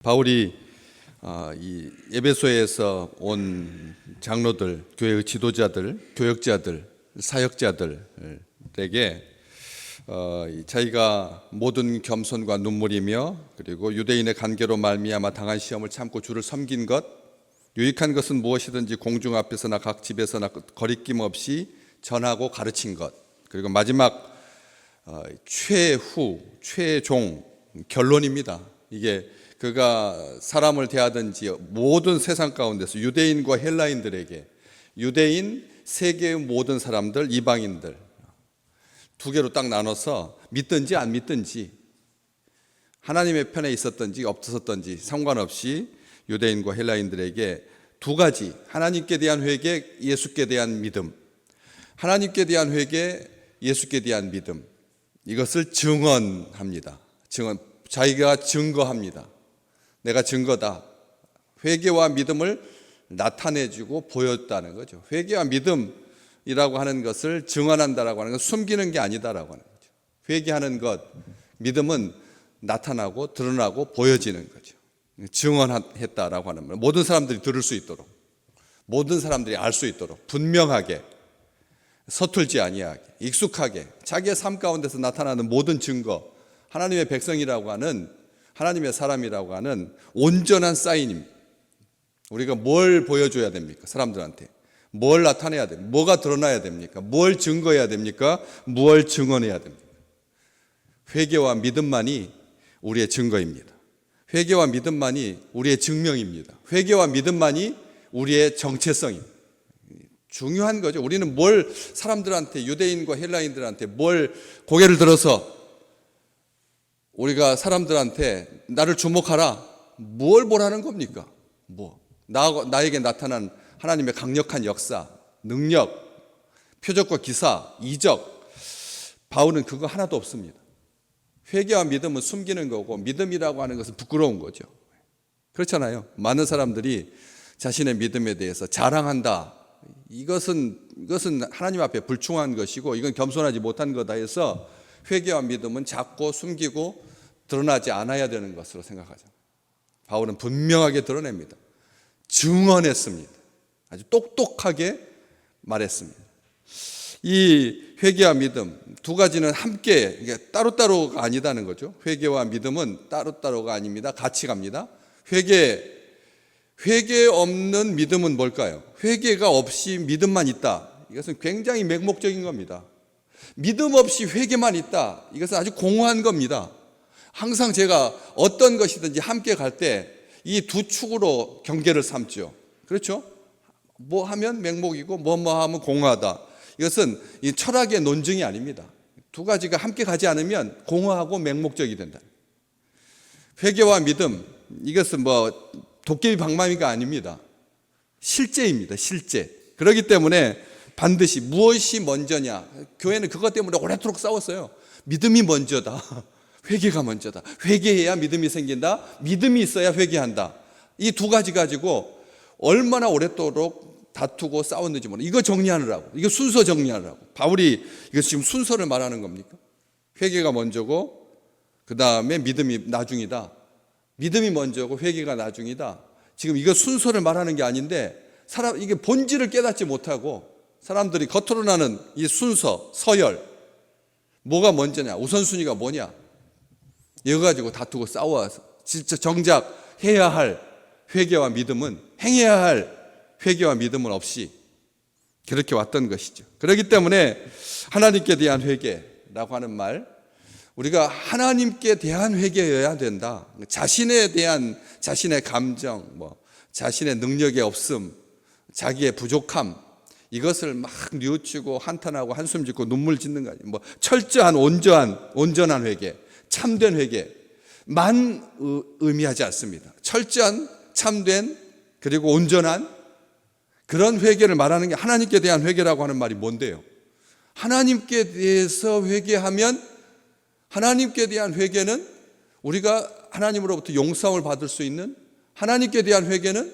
바울이 이 에베소에서 온 장로들, 교회의 지도자들, 교역자들, 사역자들에게 자기가 모든 겸손과 눈물이며 그리고 유대인의 관계로 말미암아 당한 시험을 참고 주를 섬긴 것, 유익한 것은 무엇이든지 공중 앞에서나 각 집에서나 거리낌 없이 전하고 가르친 것, 그리고 마지막 최후, 최종 결론입니다. 이게 그가 사람을 대하든지 모든 세상 가운데서 유대인과 헬라인들에게, 유대인, 세계의 모든 사람들, 이방인들 두 개로 딱 나눠서 믿든지 안 믿든지, 하나님의 편에 있었든지 없었든지 상관없이 유대인과 헬라인들에게 두 가지, 하나님께 대한 회개, 예수께 대한 믿음, 하나님께 대한 회개, 예수께 대한 믿음, 이것을 증언합니다. 자기가 증거합니다. 내가 증거다. 회개와 믿음을 나타내주고 보였다는 거죠. 회개와 믿음이라고 하는 것을 증언한다라고 하는 건 숨기는 게 아니다라고 하는 거죠. 회개하는 것, 믿음은 나타나고 드러나고 보여지는 거죠. 증언했다라고 하는 말. 모든 사람들이 들을 수 있도록, 모든 사람들이 알 수 있도록 분명하게, 서툴지 아니하게, 익숙하게 자기의 삶 가운데서 나타나는 모든 증거, 하나님의 백성이라고 하는, 하나님의 사람이라고 하는 온전한 사인입니다. 우리가 뭘 보여줘야 됩니까? 사람들한테 뭘 나타내야 됩니까? 뭐가 드러나야 됩니까? 뭘 증거해야 됩니까? 뭘 증언해야 됩니까? 회개와 믿음만이 우리의 증거입니다. 회개와 믿음만이 우리의 증명입니다. 회개와 믿음만이 우리의 정체성입니다. 중요한 거죠. 우리는 뭘 사람들한테, 유대인과 헬라인들한테 뭘 고개를 들어서 우리가 사람들한테 나를 주목하라, 뭘 보라는 겁니까? 나에게 나타난 하나님의 강력한 역사, 능력, 표적과 기사, 이적, 바울은 그거 하나도 없습니다. 회개와 믿음은 숨기는 거고, 믿음이라고 하는 것은 부끄러운 거죠. 그렇잖아요. 많은 사람들이 자신의 믿음에 대해서 자랑한다, 이것은 하나님 앞에 불충한 것이고 이건 겸손하지 못한 거다 해서 회개와 믿음은 작고 숨기고 드러나지 않아야 되는 것으로 생각하잖아요. 바울은 분명하게 드러냅니다. 증언했습니다. 아주 똑똑하게 말했습니다. 이 회개와 믿음 두 가지는 함께, 이게 따로따로가 아니다는 거죠. 회개와 믿음은 따로따로가 아닙니다. 같이 갑니다. 회개 없는 믿음은 뭘까요? 회개가 없이 믿음만 있다, 이것은 굉장히 맹목적인 겁니다. 믿음 없이 회개만 있다, 이것은 아주 공허한 겁니다. 항상 제가 어떤 것이든지 함께 갈 때 이 두 축으로 경계를 삼죠. 그렇죠? 뭐 하면 맹목이고 뭐 하면 공허하다. 이것은 이 철학의 논증이 아닙니다. 두 가지가 함께 가지 않으면 공허하고 맹목적이 된다. 회개와 믿음, 이것은 뭐 도깨비 방망이가 아닙니다. 실제입니다. 실제. 그렇기 때문에 반드시 무엇이 먼저냐, 교회는 그것 때문에 오래도록 싸웠어요. 믿음이 먼저다, 회개가 먼저다. 회개해야 믿음이 생긴다, 믿음이 있어야 회개한다. 이 두 가지 가지고 얼마나 오랫도록 다투고 싸웠는지 모르겠어요. 이거 정리하느라고, 이거 순서 정리하느라고. 바울이 이거 지금 순서를 말하는 겁니까? 회개가 먼저고 그 다음에 믿음이 나중이다, 믿음이 먼저고 회개가 나중이다. 지금 이거 순서를 말하는 게 아닌데, 이게 본질을 깨닫지 못하고 사람들이 겉으로 나는 이 순서, 서열, 뭐가 먼저냐, 우선순위가 뭐냐, 이거 가지고 다투고 싸워서 진짜 정작 해야 할 회개와 믿음은, 행해야 할 회개와 믿음은 없이 그렇게 왔던 것이죠. 그렇기 때문에 하나님께 대한 회개라고 하는 말, 우리가 하나님께 대한 회개여야 된다. 자신에 대한, 자신의 감정, 자신의 능력의 없음, 자기의 부족함, 이것을 막 뉘우치고 한탄하고 한숨 짓고 눈물 짓는 거 아니에요. 철저한 온전한 회개, 참된 회개만 의미하지 않습니다. 철저한, 참된, 그리고 온전한 그런 회개를 말하는 게 하나님께 대한 회개라고 하는 말이 뭔데요? 하나님께 대해서 회개하면, 하나님께 대한 회개는 우리가 하나님으로부터 용서함을 받을 수 있는, 하나님께 대한 회개는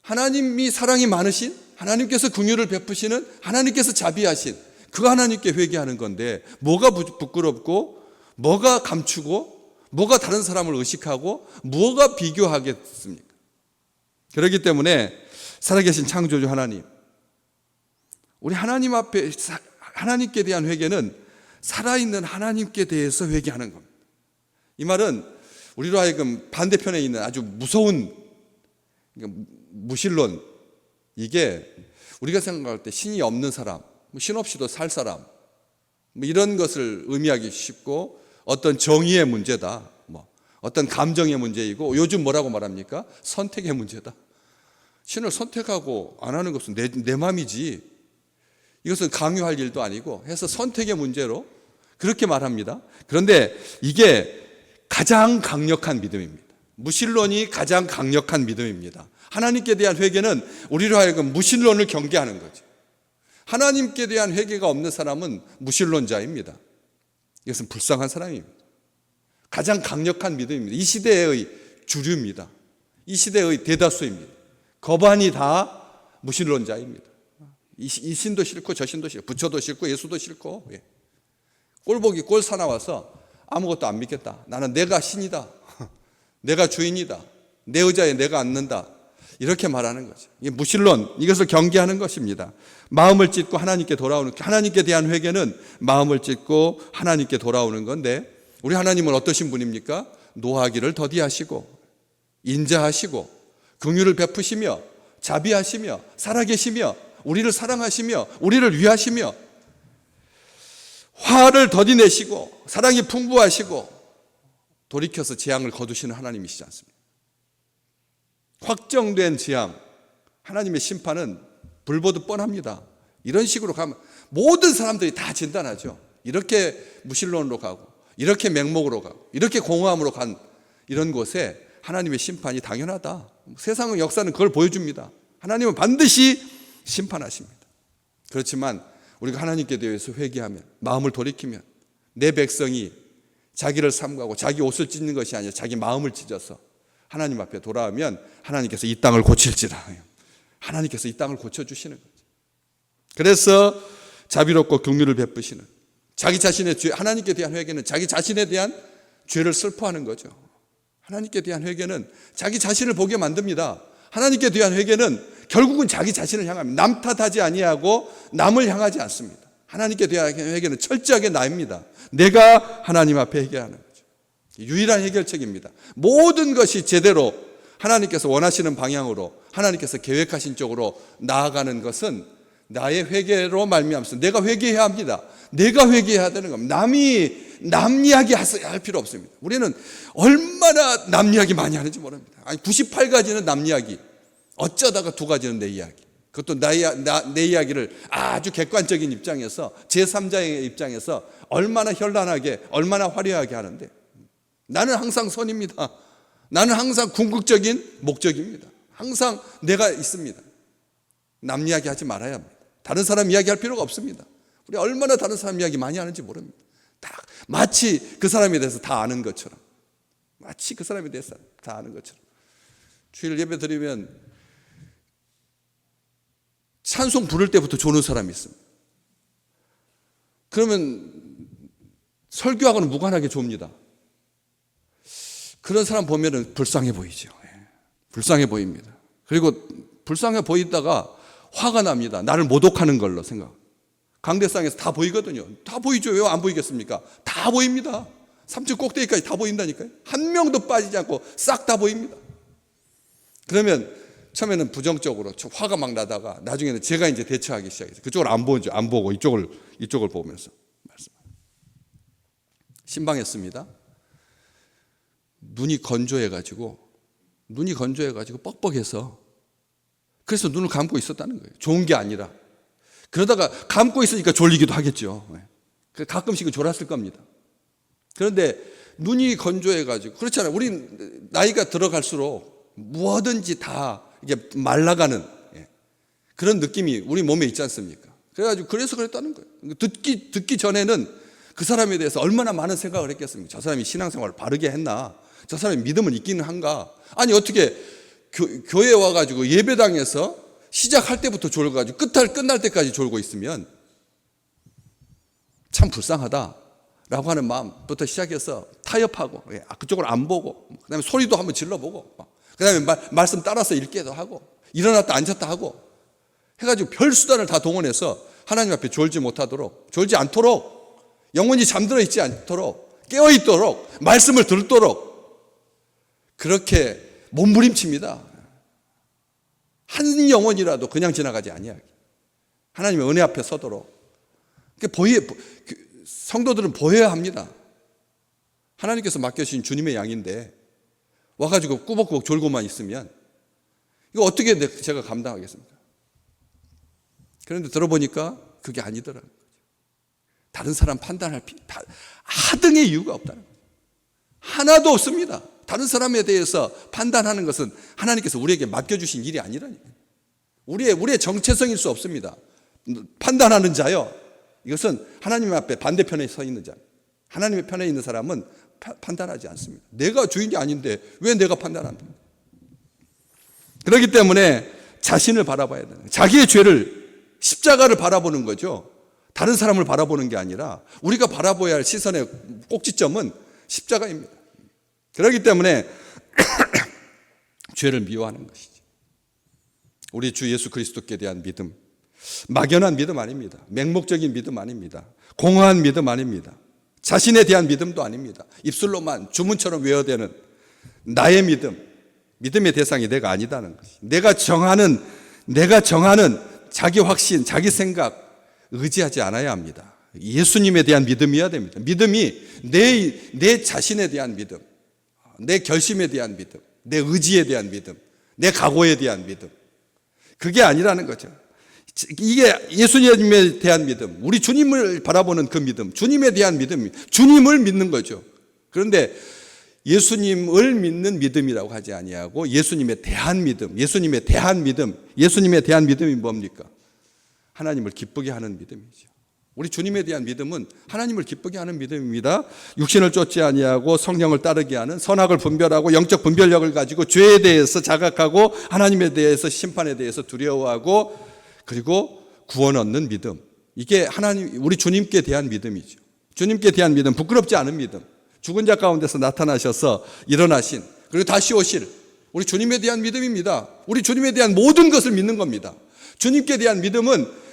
하나님이 사랑이 많으신, 하나님께서 긍휼을 베푸시는, 하나님께서 자비하신 그 하나님께 회개하는 건데, 뭐가 부끄럽고 뭐가 감추고 뭐가 다른 사람을 의식하고 뭐가 비교하겠습니까? 그렇기 때문에 살아계신 창조주 하나님, 우리 하나님 앞에 하나님께 대한 회개는 살아있는 하나님께 대해서 회개하는 겁니다. 이 말은 우리로 하여금 반대편에 있는 아주 무서운 무신론, 이게 우리가 생각할 때 신이 없는 사람, 신 없이도 살 사람, 이런 것을 의미하기 쉽고 어떤 정의의 문제다, 어떤 감정의 문제이고 요즘 뭐라고 말합니까? 선택의 문제다. 신을 선택하고 안 하는 것은 내 맘이지, 이것은 강요할 일도 아니고 해서 선택의 문제로 그렇게 말합니다. 그런데 이게 가장 강력한 믿음입니다. 무신론이 가장 강력한 믿음입니다. 하나님께 대한 회개는 우리로 하여금 무신론을 경계하는 거죠. 하나님께 대한 회개가 없는 사람은 무신론자입니다. 이것은 불쌍한 사람입니다. 가장 강력한 믿음입니다. 이 시대의 주류입니다. 이 시대의 대다수입니다. 거반이 다 무신론자입니다. 이 신도 싫고 저 신도 싫고 부처도 싫고 예수도 싫고, 꼴보기 꼴 사나워서 아무것도 안 믿겠다. 나는 내가 신이다. 내가 주인이다. 내 의자에 내가 앉는다. 이렇게 말하는 거죠. 이게 무신론, 이것을 경계하는 것입니다. 마음을 찢고 하나님께 돌아오는, 하나님께 대한 회개는 마음을 찢고 하나님께 돌아오는 건데, 우리 하나님은 어떠신 분입니까? 노하기를 더디하시고 인자하시고 긍휼을 베푸시며 자비하시며 살아계시며 우리를 사랑하시며 우리를 위하시며 화를 더디내시고 사랑이 풍부하시고 돌이켜서 재앙을 거두시는 하나님이시지 않습니까? 확정된 재앙, 하나님의 심판은 불보듯 뻔합니다. 이런 식으로 가면 모든 사람들이 다 진단하죠. 이렇게 무신론으로 가고 이렇게 맹목으로 가고 이렇게 공허함으로 간 이런 곳에 하나님의 심판이 당연하다. 세상의 역사는 그걸 보여줍니다. 하나님은 반드시 심판하십니다. 그렇지만 우리가 하나님께 대해서 회개하면, 마음을 돌이키면, 내 백성이 자기를 삼가고 자기 옷을 찢는 것이 아니라 자기 마음을 찢어서 하나님 앞에 돌아오면 하나님께서 이 땅을 고칠지라. 하나님께서 이 땅을 고쳐주시는 거죠. 그래서 자비롭고 긍휼을 베푸시는, 자기 자신의 죄, 하나님께 대한 회개는 자기 자신에 대한 죄를 슬퍼하는 거죠. 하나님께 대한 회개는 자기 자신을 보게 만듭니다. 하나님께 대한 회개는 결국은 자기 자신을 향합니다. 남 탓하지 아니하고 남을 향하지 않습니다. 하나님께 대한 회개는 철저하게 나입니다. 내가 하나님 앞에 회개하는 거죠. 유일한 해결책입니다. 모든 것이 제대로 하나님께서 원하시는 방향으로, 하나님께서 계획하신 쪽으로 나아가는 것은 나의 회개로 말미암아서 내가 회개해야 합니다. 내가 회개해야 되는 겁니다. 남 이야기 할 필요 없습니다. 우리는 얼마나 남 이야기 많이 하는지 모릅니다. 아니 98가지는 남 이야기, 어쩌다가 2가지는 내 이야기. 그것도 내 이야기를 아주 객관적인 입장에서, 제3자의 입장에서 얼마나 현란하게, 얼마나 화려하게 하는데, 나는 항상 선입니다. 나는 항상 궁극적인 목적입니다. 항상 내가 있습니다. 남 이야기 하지 말아야 합니다. 다른 사람 이야기 할 필요가 없습니다. 우리 얼마나 다른 사람 이야기 많이 하는지 모릅니다. 마치 그 사람에 대해서 다 아는 것처럼, 마치 그 사람에 대해서 다 아는 것처럼. 주일 예배 드리면 찬송 부를 때부터 조는 사람이 있습니다. 그러면 설교하고는 무관하게 좁니다. 그런 사람 보면은 불쌍해 보이죠. 불쌍해 보입니다. 그리고 불쌍해 보이다가 화가 납니다. 나를 모독하는 걸로 생각. 강대상에서 다 보이거든요. 다 보이죠. 왜 안 보이겠습니까? 다 보입니다. 3층 꼭대기까지 다 보인다니까요. 한 명도 빠지지 않고 싹 다 보입니다. 그러면 처음에는 부정적으로 화가 막 나다가 나중에는 제가 이제 대처하기 시작했어요. 그쪽을 안 보고 이쪽을 보면서 말씀합니다. 신방했습니다. 눈이 건조해가지고 뻑뻑해서, 그래서 눈을 감고 있었다는 거예요. 좋은 게 아니라. 그러다가 감고 있으니까 졸리기도 하겠죠. 가끔씩은 졸았을 겁니다. 그런데 눈이 건조해가지고, 그렇잖아요. 우리 나이가 들어갈수록 뭐든지 다 이게 말라가는 그런 느낌이 우리 몸에 있지 않습니까? 그래서 그랬다는 거예요. 듣기 전에는 그 사람에 대해서 얼마나 많은 생각을 했겠습니까? 저 사람이 신앙생활을 바르게 했나? 저 사람이 믿음은 있기는 한가? 아니 어떻게 교회에 와가지고 예배당에서 시작할 때부터 졸고가지고 끝날 때까지 졸고 있으면 참 불쌍하다. 라고 하는 마음부터 시작해서 타협하고, 그쪽을 안 보고, 그 다음에 소리도 한번 질러보고, 그 다음에 말씀 따라서 읽기도 하고, 일어났다 앉았다 하고, 해가지고 별 수단을 다 동원해서 하나님 앞에 졸지 못하도록, 졸지 않도록, 영혼이 잠들어 있지 않도록, 깨어 있도록, 말씀을 듣도록, 그렇게 몸부림칩니다. 한 영혼이라도 그냥 지나가지 아니하게. 하나님의 은혜 앞에 서도록. 성도들은 보여야 합니다. 하나님께서 맡겨주신 주님의 양인데 와가지고 꾸벅꾸벅 졸고만 있으면 이거 어떻게 제가 감당하겠습니까? 그런데 들어보니까 그게 아니더라고요. 다른 사람 판단할 하등의 이유가 없다는 거예요. 하나도 없습니다. 다른 사람에 대해서 판단하는 것은 하나님께서 우리에게 맡겨주신 일이 아니라니까요. 우리의 정체성일 수 없습니다. 판단하는 자요, 이것은 하나님 앞에 반대편에 서 있는 자. 하나님의 편에 있는 사람은 판단하지 않습니다. 내가 주인이 아닌데 왜 내가 판단한다? 그렇기 때문에 자신을 바라봐야 되는 거예요. 자기의 죄를, 십자가를 바라보는 거죠. 다른 사람을 바라보는 게 아니라 우리가 바라봐야 할 시선의 꼭지점은 십자가입니다. 그렇기 때문에 죄를 미워하는 것이죠. 우리 주 예수 그리스도께 대한 믿음, 막연한 믿음 아닙니다. 맹목적인 믿음 아닙니다. 공허한 믿음 아닙니다. 자신에 대한 믿음도 아닙니다. 입술로만 주문처럼 외워대는 나의 믿음, 믿음의 대상이 내가 아니다는 것이. 내가 정하는 자기 확신, 자기 생각 의지하지 않아야 합니다. 예수님에 대한 믿음이어야 됩니다. 믿음이 내 자신에 대한 믿음, 내 결심에 대한 믿음, 내 의지에 대한 믿음, 내 각오에 대한 믿음, 그게 아니라는 거죠. 이게 예수님에 대한 믿음, 우리 주님을 바라보는 그 믿음, 주님에 대한 믿음, 주님을 믿는 거죠. 그런데 예수님을 믿는 믿음이라고 하지 아니하고 예수님에 대한 믿음, 예수님에 대한 믿음이 뭡니까? 하나님을 기쁘게 하는 믿음이죠. 우리 주님에 대한 믿음은 하나님을 기쁘게 하는 믿음입니다. 육신을 쫓지 아니하고 성령을 따르게 하는, 선악을 분별하고 영적 분별력을 가지고 죄에 대해서 자각하고 하나님에 대해서, 심판에 대해서 두려워하고, 그리고 구원 얻는 믿음. 이게 우리 주님께 대한 믿음이죠. 주님께 대한 믿음, 부끄럽지 않은 믿음. 죽은 자 가운데서 나타나셔서 일어나신, 그리고 다시 오실 우리 주님에 대한 믿음입니다. 우리 주님에 대한 모든 것을 믿는 겁니다. 주님께 대한 믿음은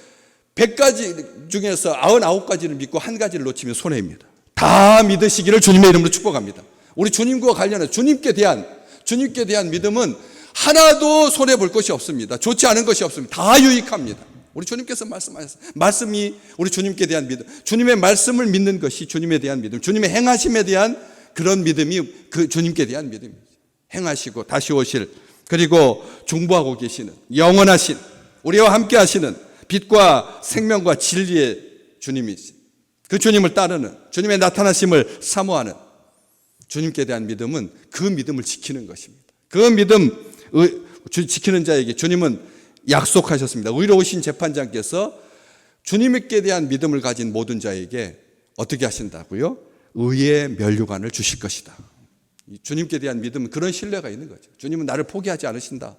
100가지 중에서 99가지를 믿고 한 가지를 놓치면 손해입니다. 다 믿으시기를 주님의 이름으로 축복합니다. 우리 주님과 관련해서 주님께 대한 믿음은 하나도 손해볼 것이 없습니다. 좋지 않은 것이 없습니다. 다 유익합니다. 우리 주님께서 말씀하셨어요. 말씀이 우리 주님께 대한 믿음, 주님의 말씀을 믿는 것이 주님에 대한 믿음, 주님의 행하심에 대한 그런 믿음이 그 주님께 대한 믿음입니다. 행하시고 다시 오실, 그리고 중보하고 계시는, 영원하신, 우리와 함께 하시는 빛과 생명과 진리의 주님이지. 그 주님을 따르는, 주님의 나타나심을 사모하는 주님께 대한 믿음은 그 믿음을 지키는 것입니다. 그 믿음 지키는 자에게 주님은 약속하셨습니다. 의로우신 재판장께서 주님께 대한 믿음을 가진 모든 자에게 어떻게 하신다고요? 의의 면류관을 주실 것이다. 주님께 대한 믿음은 그런 신뢰가 있는 거죠. 주님은 나를 포기하지 않으신다.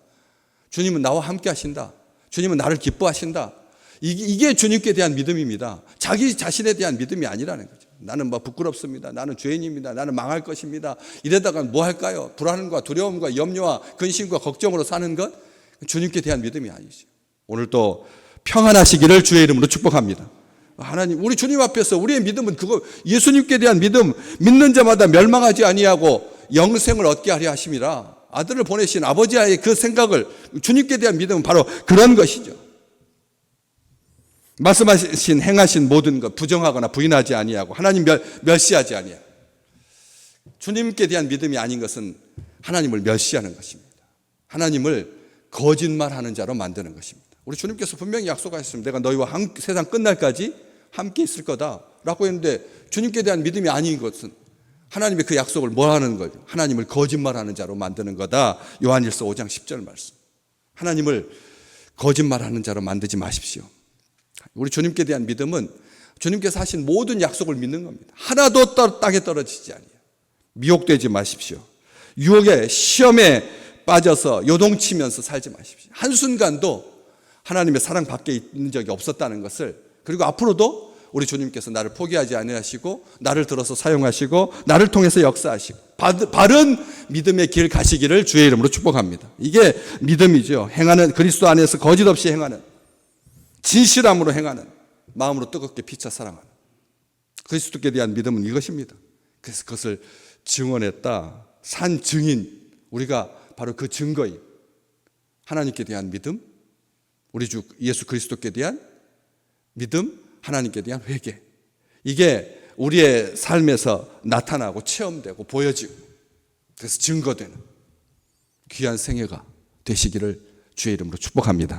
주님은 나와 함께 하신다. 주님은 나를 기뻐하신다. 이게 주님께 대한 믿음입니다. 자기 자신에 대한 믿음이 아니라는 거죠. 나는 부끄럽습니다. 나는 죄인입니다. 나는 망할 것입니다. 이러다가 뭐 할까요? 불안과 두려움과 염려와 근심과 걱정으로 사는 것, 주님께 대한 믿음이 아니죠. 오늘 또 평안하시기를 주의 이름으로 축복합니다. 하나님, 우리 주님 앞에서 우리의 믿음은 그거, 예수님께 대한 믿음, 믿는 자마다 멸망하지 아니하고 영생을 얻게 하려 하심이라. 아들을 보내신 아버지의 그 생각을, 주님께 대한 믿음은 바로 그런 것이죠. 말씀하신, 행하신 모든 것 부정하거나 부인하지 아니하고 하나님 멸시하지 아니하고, 주님께 대한 믿음이 아닌 것은 하나님을 멸시하는 것입니다. 하나님을 거짓말하는 자로 만드는 것입니다. 우리 주님께서 분명히 약속하셨습니다. 내가 너희와 세상 끝날까지 함께 있을 거다라고 했는데, 주님께 대한 믿음이 아닌 것은 하나님의 그 약속을 뭐 하는 거죠? 하나님을 거짓말하는 자로 만드는 거다. 요한일서 5장 10절 말씀. 하나님을 거짓말하는 자로 만들지 마십시오. 우리 주님께 대한 믿음은 주님께서 하신 모든 약속을 믿는 겁니다. 하나도 땅에 떨어지지 아니에요. 미혹되지 마십시오. 유혹의 시험에 빠져서 요동치면서 살지 마십시오. 한순간도 하나님의 사랑 밖에 있는 적이 없었다는 것을, 그리고 앞으로도 우리 주님께서 나를 포기하지 아니하시고 나를 들어서 사용하시고 나를 통해서 역사하시고 바른 믿음의 길 가시기를 주의 이름으로 축복합니다. 이게 믿음이죠. 행하는, 그리스도 안에서 거짓 없이 행하는, 진실함으로 행하는, 마음으로 뜨겁게 피차 사랑하는 그리스도께 대한 믿음은 이것입니다. 그래서 그것을 증언했다. 산 증인, 우리가 바로 그 증거인 하나님께 대한 믿음, 우리 주 예수 그리스도께 대한 믿음, 하나님께 대한 회개. 이게 우리의 삶에서 나타나고 체험되고 보여지고 그래서 증거되는 귀한 생애가 되시기를 주의 이름으로 축복합니다.